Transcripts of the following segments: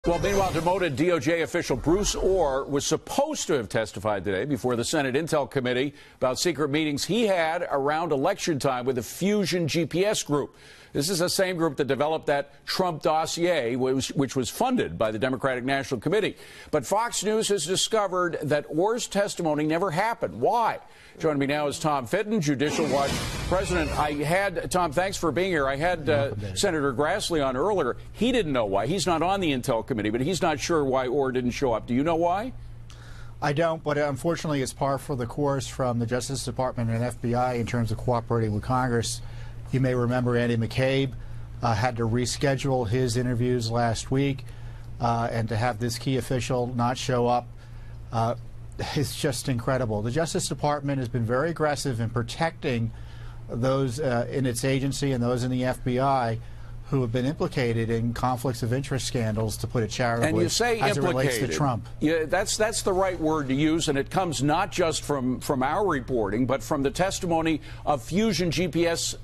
Well, meanwhile, demoted DOJ official Bruce Orr was supposed to have testified today before the Senate Intel Committee about secret meetings he had around election time with the Fusion GPS group. This is the same group that developed that Trump dossier, which was funded by the Democratic National Committee. But Fox News has discovered that Orr's testimony never happened. Why? Joining me now is Tom Fitton, Judicial Watch President. Tom, thanks for being here. I had Senator Grassley on earlier. He didn't know why. He's not on the Intel Committee, but he's not sure why Orr didn't show up. Do you know why? I don't, but unfortunately it's par for the course from the Justice Department and FBI in terms of cooperating with Congress. You may remember Andy McCabe had to reschedule his interviews last week, and to have this key official not show up is just incredible. The Justice Department has been very aggressive in protecting those in its agency and those in the FBI who have been implicated in conflicts of interest scandals, to put it charitably, and you say as implicated. It relates to Trump. Yeah, that's the right word to use, and it comes not just from our reporting, but from the testimony of Fusion GPS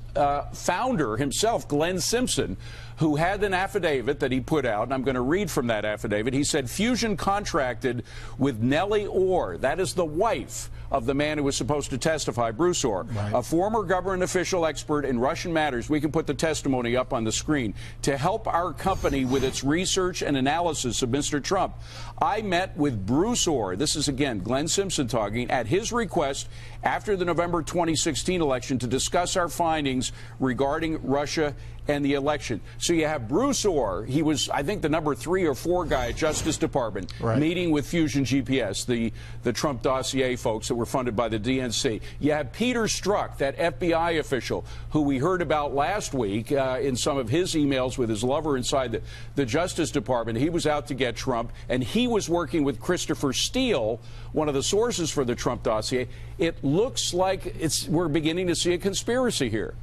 founder himself, Glenn Simpson, who had an affidavit that he put out, and I'm going to read from that affidavit. He said Fusion contracted with Nellie Orr, that is the wife of the man who was supposed to testify, Bruce Orr, right, a former government official expert in Russian matters. We can put the testimony up on the screen, to help our company with its research and analysis of Mr. Trump. I met with Bruce Orr, this is again Glenn Simpson talking, at his request after the November 2016 election to discuss our findings regarding Russia and the election. So you have Bruce Orr, he was, I think, the number 3 or 4 guy at Justice Department, right, meeting with Fusion GPS, the Trump dossier folks that were funded by the DNC. You have Peter Strzok, that FBI official who we heard about last week in some of his emails with his lover inside the Justice Department. He was out to get Trump, and he was working with Christopher Steele, one of the sources for the Trump dossier. It looks like we're beginning to see a conspiracy here.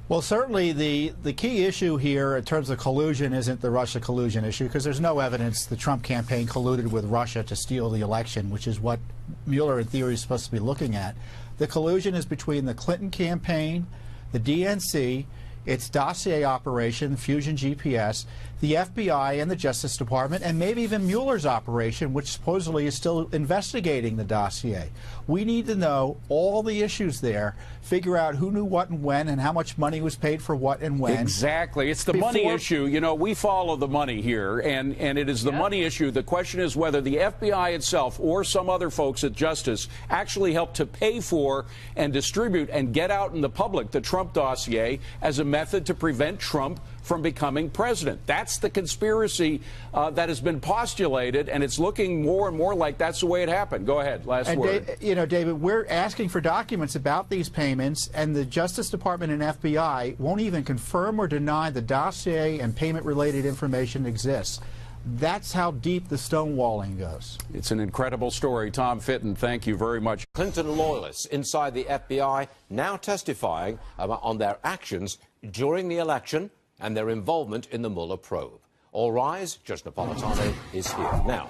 Well, certainly the key issue here in terms of collusion isn't the Russia collusion issue, because there's no evidence the Trump campaign colluded with Russia to steal the election, which is what Mueller, in theory, is supposed to be looking at. The collusion is between the Clinton campaign, the DNC, its dossier operation, Fusion GPS, the FBI and the Justice Department, and maybe even Mueller's operation, which supposedly is still investigating the dossier. We need to know all the issues there, figure out who knew what and when, and how much money was paid for what and when. Exactly. It's the money issue. You know, we follow the money here, and it is the money issue. The question is whether the FBI itself or some other folks at Justice actually helped to pay for and distribute and get out in the public the Trump dossier as a method to prevent Trump from becoming president. That's the conspiracy that has been postulated, and it's looking more and more like that's the way it happened. Go ahead, last word. You know, David, we're asking for documents about these payments, and the Justice Department and FBI won't even confirm or deny the dossier and payment-related information exists. That's how deep the stonewalling goes. It's an incredible story. Tom Fitton, thank you very much. Clinton loyalists inside the FBI now testifying on their actions during the election and their involvement in the Mueller probe. All rise, Judge Napolitano is here. Now,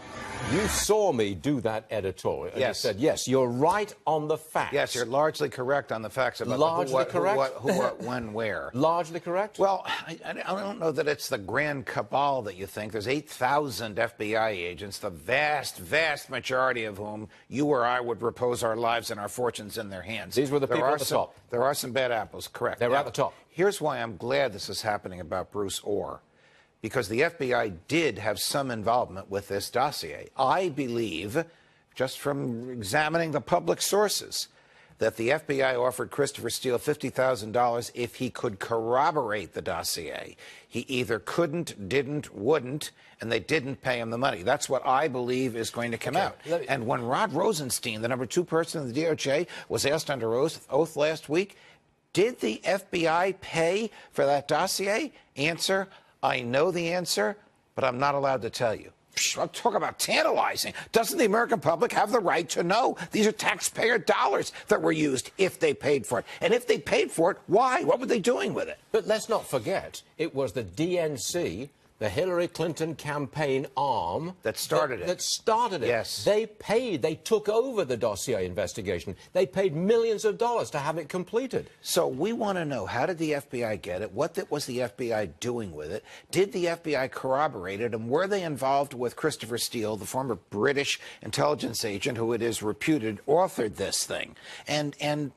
you saw me do that editorial. Yes. You said, yes, you're right on the facts. Yes, you're largely correct on the facts about largely who, what, correct? who, what, when, where. Largely correct? Well, I don't know that it's the grand cabal that you think. There's 8,000 FBI agents, the vast, vast majority of whom you or I would repose our lives and our fortunes in their hands. These were the people at the top. There are some bad apples, correct. They were at the top. Here's why I'm glad this is happening about Bruce Orr. Because the FBI did have some involvement with this dossier. I believe, just from examining the public sources, that the FBI offered Christopher Steele $50,000 if he could corroborate the dossier. He either couldn't, didn't, wouldn't, and they didn't pay him the money. That's what I believe is going to come out. And when Rod Rosenstein, the number 2 person in the DOJ, was asked under oath last week, did the FBI pay for that dossier? Answer, I know the answer, but I'm not allowed to tell you. I'll talk about tantalizing. Doesn't the American public have the right to know? These are taxpayer dollars that were used if they paid for it. And if they paid for it, why? What were they doing with it? But let's not forget, it was the DNC the Hillary Clinton campaign arm that started it. That started it. Yes. They took over the dossier investigation. They paid millions of dollars to have it completed. So we want to know, how did the FBI get it? What was the FBI doing with it? Did the FBI corroborate it? And were they involved with Christopher Steele, the former British intelligence agent who it is reputed authored this thing? And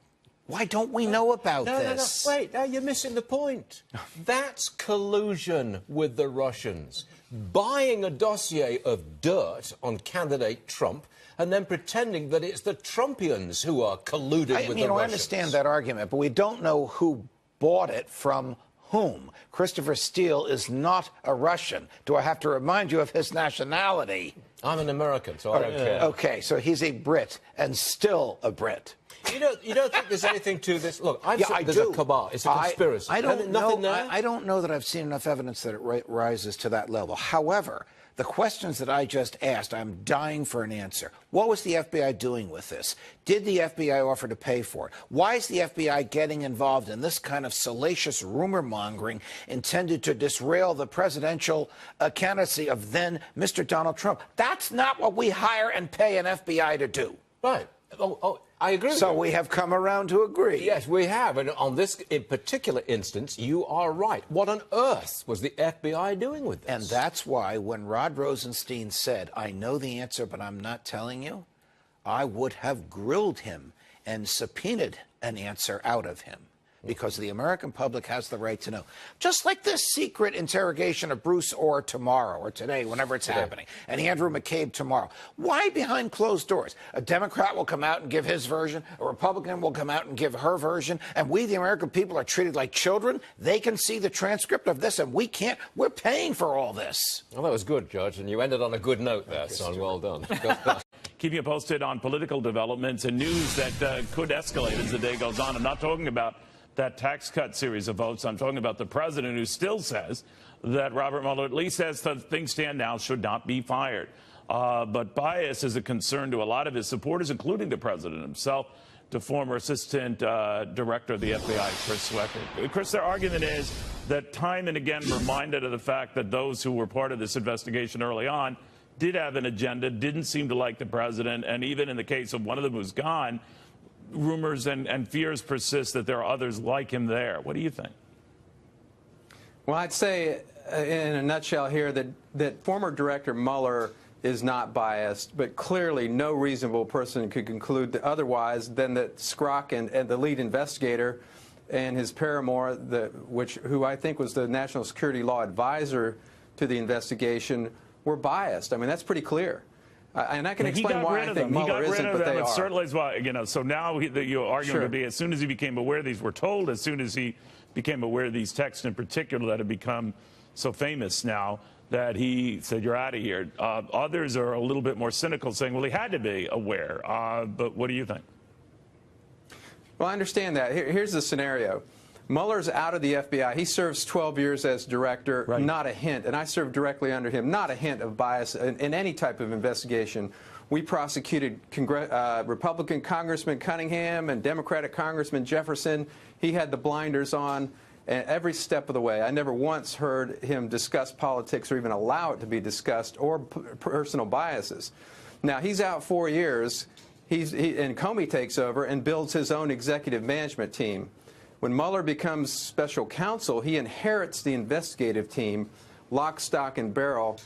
why don't we know about this? No, wait, now you're missing the point. That's collusion with the Russians. Buying a dossier of dirt on candidate Trump and then pretending that it's the Trumpians who are colluding with the Russians. I understand that argument, but we don't know who bought it from whom. Christopher Steele is not a Russian. Do I have to remind you of his nationality? I'm an American, so I don't care. Okay, so he's a Brit and still a Brit. You don't think there's anything to this? Look, there's do. a cabal. It's a conspiracy. I don't nothing know. there? I don't know that I've seen enough evidence that it rises to that level. However, the questions that I just asked, I'm dying for an answer. What was the FBI doing with this? Did the FBI offer to pay for it? Why is the FBI getting involved in this kind of salacious rumor mongering intended to disrail the presidential candidacy of then Mr. Donald Trump? That's not what we hire and pay an FBI to do. Right. I agree. So we have come around to agree. Yes, we have. And on this in particular instance, you are right. What on earth was the FBI doing with this? And that's why when Rod Rosenstein said, I know the answer, but I'm not telling you, I would have grilled him and subpoenaed an answer out of him. Because the American public has the right to know. Just like this secret interrogation of Bruce Orr tomorrow or today, whenever it's happening, and Andrew McCabe tomorrow. Why behind closed doors? A Democrat will come out and give his version, a Republican will come out and give her version, and we, the American people, are treated like children. They can see the transcript of this, and we can't. We're paying for all this. Well, that was good, Judge, and you ended on a good note there, son. Well done. Keep you posted on political developments and news that could escalate as the day goes on. I'm not talking about that tax cut series of votes. I'm talking about the president, who still says that Robert Mueller, at least as things stand now, should not be fired. But bias is a concern to a lot of his supporters, including the president himself, to former assistant director of the FBI, Chris Swecker. Chris, their argument is that time and again reminded of the fact that those who were part of this investigation early on did have an agenda, didn't seem to like the president, and even in the case of one of them who's gone, rumors and fears persist that there are others like him there. What do you think? Well, I'd say in a nutshell here that former Director Mueller is not biased, but clearly no reasonable person could conclude that otherwise than that Schrock and the lead investigator and his paramour, who I think was the National Security Law Advisor to the investigation, were biased. I mean, that's pretty clear. And I can explain why I think Mueller isn't, but they are. Certainly as well. You know, so now your argument would be, as soon as he became aware, these were told, as soon as he became aware of these texts in particular that have become so famous now, that he said, you're out of here. Others are a little bit more cynical, saying, well, he had to be aware. But what do you think? Well, I understand that. Here's the scenario. Mueller's out of the FBI. He serves 12 years as director, right. Not a hint, and I served directly under him, not a hint of bias in any type of investigation. We prosecuted Republican Congressman Cunningham and Democratic Congressman Jefferson. He had the blinders on every step of the way. I never once heard him discuss politics or even allow it to be discussed, or personal biases. Now, he's out 4 years, and Comey takes over and builds his own executive management team. When Mueller becomes special counsel, he inherits the investigative team, lock, stock, and barrel.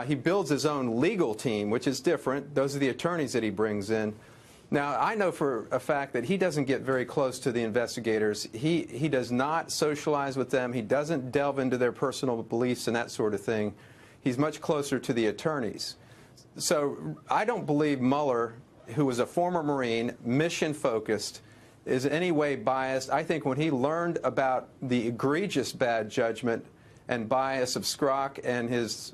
He builds his own legal team, which is different. Those are the attorneys that he brings in. Now, I know for a fact that he doesn't get very close to the investigators. He does not socialize with them. He doesn't delve into their personal beliefs and that sort of thing. He's much closer to the attorneys. So I don't believe Mueller, who was a former Marine, mission-focused, is in any way biased. I think when he learned about the egregious bad judgment and bias of Schrock and his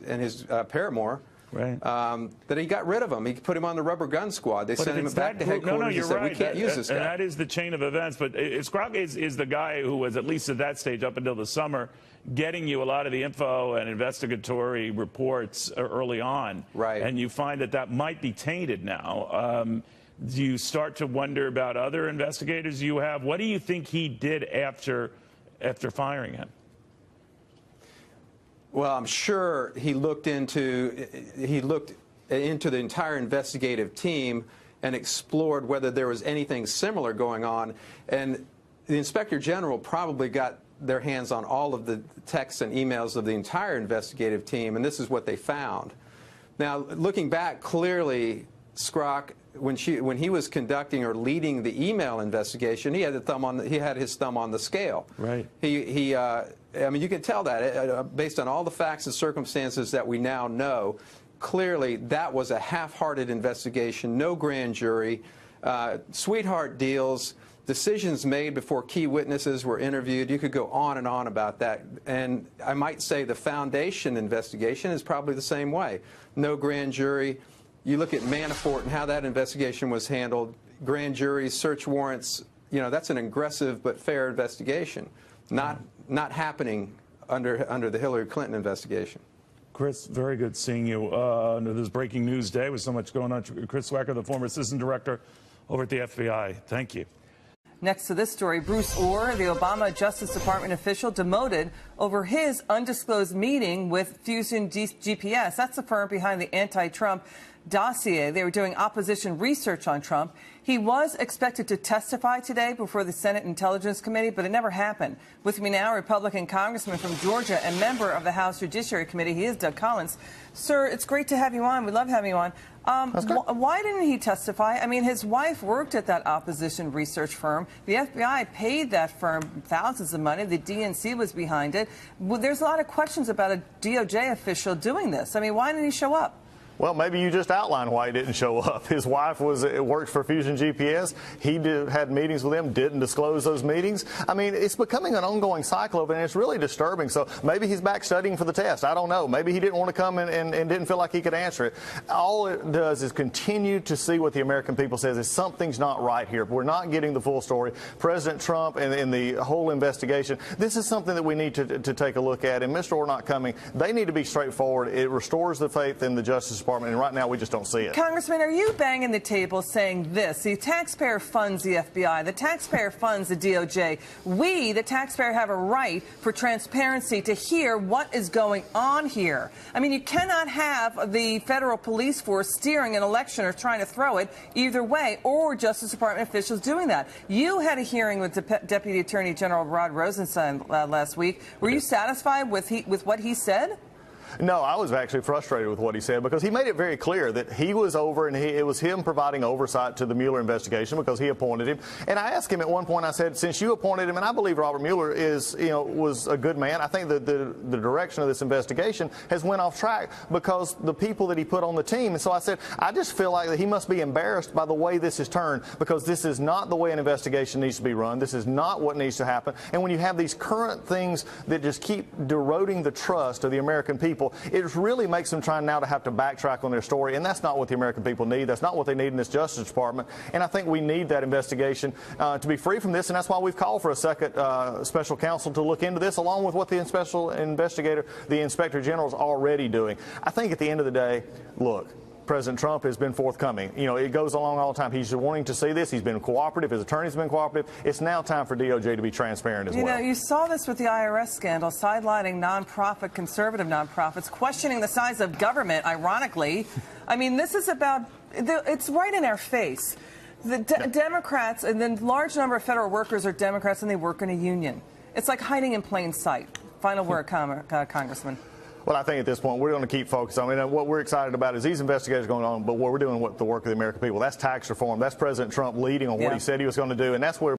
paramour, right. That he got rid of him. He put him on the rubber gun squad. They sent him back to headquarters. No, you're and said, right. We can't use this guy. And that is the chain of events. But Schrock is the guy who was, at least at that stage, up until the summer, getting you a lot of the info and investigatory reports early on. Right. And you find that might be tainted now. Do you start to wonder about other investigators you have? What do you think he did after firing him? Well, I'm sure he looked into the entire investigative team and explored whether there was anything similar going on. And the Inspector General probably got their hands on all of the texts and emails of the entire investigative team, and this is what they found. Now, looking back, clearly, Skrock, when he was conducting or leading the email investigation, he had his thumb on the scale. Right. I mean, you can tell that based on all the facts and circumstances that we now know. Clearly, that was a half-hearted investigation, no grand jury, sweetheart deals, decisions made before key witnesses were interviewed. You could go on and on about that. And I might say the Foundation investigation is probably the same way. No grand jury. You look at Manafort and how that investigation was handled. Grand juries, search warrants, you know, that's an aggressive but fair investigation. Not happening under the Hillary Clinton investigation. Chris, very good seeing you. This breaking news day with so much going on. Chris Wacker, the former assistant director over at the FBI. Thank you. Next to this story, Bruce Orr, the Obama Justice Department official, demoted over his undisclosed meeting with Fusion GPS. That's the firm behind the anti-Trump dossier. They were doing opposition research on Trump. He was expected to testify today before the Senate Intelligence Committee, but it never happened. With me now, Republican Congressman from Georgia and member of the House Judiciary Committee. He is Doug Collins. Sir, it's great to have you on. We love having you on. Why didn't he testify? I mean, his wife worked at that opposition research firm. The FBI paid that firm thousands of money. The DNC was behind it. There's a lot of questions about a DOJ official doing this. I mean, why didn't he show up? Well, maybe you just outlined why he didn't show up. His wife worked for Fusion GPS. He had meetings with them, didn't disclose those meetings. I mean, it's becoming an ongoing cycle of it, and it's really disturbing. So maybe he's back studying for the test. I don't know. Maybe he didn't want to come and didn't feel like he could answer it. All it does is continue to see what the American people says is something's not right here. We're not getting the full story. President Trump and the whole investigation, this is something that we need to take a look at. And Mr. Orr not coming, they need to be straightforward. It restores the faith in the Justice Department, and right now we just don't see it. Congressman, are you banging the table saying this? The taxpayer funds the FBI. The taxpayer funds the DOJ. We, the taxpayer, have a right for transparency to hear what is going on here. I mean, you cannot have the federal police force steering an election or trying to throw it either way, or Justice Department officials doing that. You had a hearing with Deputy Attorney General Rod Rosenstein last week. Were you satisfied with what he said? No, I was actually frustrated with what he said, because he made it very clear that he was over, and it was him providing oversight to the Mueller investigation because he appointed him. And I asked him at one point, I said, since you appointed him, and I believe Robert Mueller was a good man, I think that the direction of this investigation has went off track because the people that he put on the team. And so I said, I just feel like that he must be embarrassed by the way this has turned, because this is not the way an investigation needs to be run. This is not what needs to happen. And when you have these current things that just keep eroding the trust of the American people, it really makes them try now to have to backtrack on their story, and that's not what the American people need. That's not what they need in this Justice Department, and I think we need that investigation to be free from this, and that's why we've called for a second special counsel to look into this, along with what the special investigator, the Inspector General, is already doing. I think at the end of the day, look, President Trump has been forthcoming. You know, it goes along all the time. He's wanting to see this. He's been cooperative. His attorney's been cooperative. It's now time for DOJ to be transparent as well. You know, you saw this with the IRS scandal, sidelining nonprofit, conservative nonprofits, questioning the size of government, ironically. I mean, this is about, it's right in our face. The Democrats, and then large number of federal workers are Democrats, and they work in a union. It's like hiding in plain sight. Final word, Congressman. Well, I think at this point we're going to keep focused. I mean, what we're excited about is these investigations going on, but what we're doing with the work of the American people. That's tax reform. That's President Trump leading on what he said he was going to do, and that's where